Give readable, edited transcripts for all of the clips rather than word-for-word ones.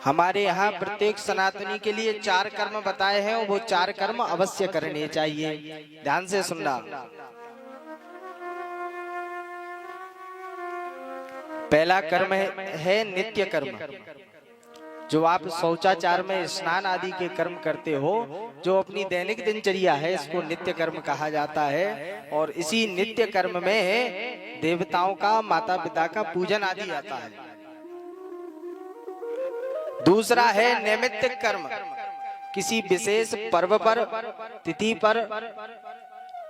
हमारे यहाँ प्रत्येक सनातनी के लिए 4 कर्म बताए हैं, वो 4 कर्म अवश्य करने चाहिए। ध्यान से सुनना। पहला कर्म है नित्य कर्म। जो आप शौचाचार में स्नान आदि के कर्म करते हो, जो अपनी दैनिक दिनचर्या है, इसको नित्य कर्म कहा जाता है। और इसी नित्य कर्म में देवताओं का, माता पिता का पूजन आदि आता है। दूसरा है नैमित्तिक कर्म। किसी विशेष पर्व पर, तिथि पर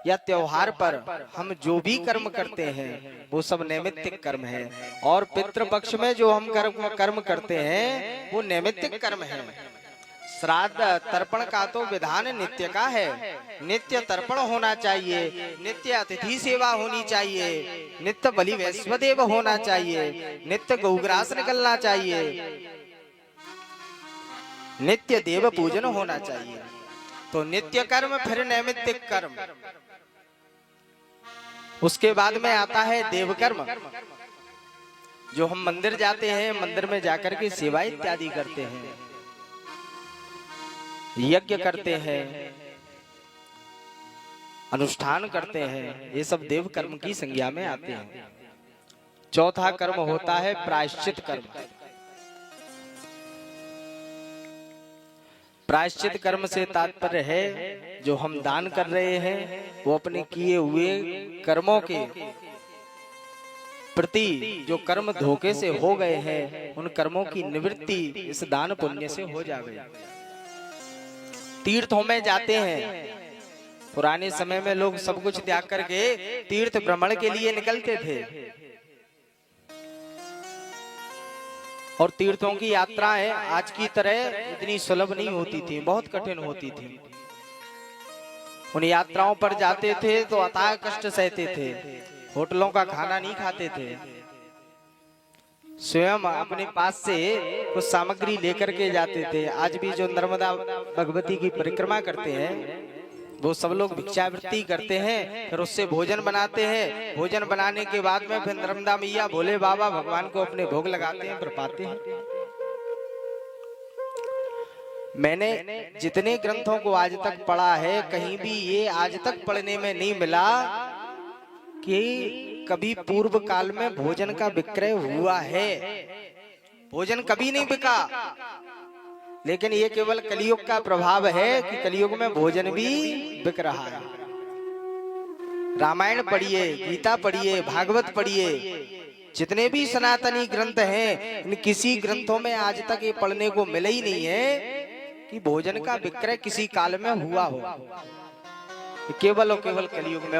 या त्योहार पर हम जो भी कर्म करते हैं वो सब नैमित्तिक कर्म है। और पितृपक्ष में जो हम कर्म करते हैं वो नैमित्तिक कर्म है। श्राद्ध तर्पण का तो विधान नित्य का है। नित्य तर्पण होना चाहिए, नित्य अतिथि सेवा होनी चाहिए, नित्य बलि वैश्वदेव होना चाहिए, नित्य गौग्रास निकलना चाहिए, नित्य देव पूजन होना चाहिए। तो नित्य कर्म, फिर नैमित्तिक कर्म। उसके बाद में आता है देव कर्म। जो हम मंदिर जाते हैं, मंदिर में जाकर के सेवा इत्यादि करते हैं, यज्ञ करते हैं, अनुष्ठान करते हैं, ये सब देव कर्म की संज्ञा में आते हैं। चौथा कर्म होता है प्रायश्चित कर्म। प्रायश्चित कर्म से तात्पर्य है जो हम दान कर रहे हैं वो अपने किए हुए कर्मों के प्रति जो कर्म धोखे से हो गए हैं, उन कर्मों की निवृत्ति इस दान पुण्य से हो जाए। तीर्थों में जाते हैं, पुराने समय में लोग सब कुछ त्याग करके तीर्थ भ्रमण के लिए निकलते थे। और तीर्थों की यात्राएं आज की तरह इतनी सुलभ नहीं होती थी, बहुत कठिन होती थी। उन यात्राओं पर जाते थे तो अथाह कष्ट सहते थे, होटलों का खाना नहीं खाते थे, स्वयं अपने पास से कुछ सामग्री लेकर के जाते थे। आज भी जो नर्मदा भगवती की परिक्रमा करते हैं वो सब लोग भिक्षावृत्ति करते हैं, फिर उससे भोजन बनाते हैं। भोजन बनाने के बाद में फिर नर्मदा मैया, भोले बाबा भगवान को अपने भोग लगाते हैं, फिर पाते हैं। मैंने जितने ग्रंथों को आज तक पढ़ा है, कहीं भी ये आज तक पढ़ने में नहीं मिला कि कभी पूर्व काल में भोजन का विक्रय हुआ है। भोजन कभी नहीं बिका। लेकिन ये केवल कलियुग का प्रभाव है कि कलियुग में भोजन भी बिक रहा है। रामायण पढ़िए, गीता पढ़िए, भागवत पढ़िए, जितने भी सनातनी ग्रंथ हैं, इन किसी ग्रंथों में आज तक ये पढ़ने को मिला ही नहीं है कि भोजन का विक्रय किसी काल में हुआ हो। केवल और केवल कलियुग में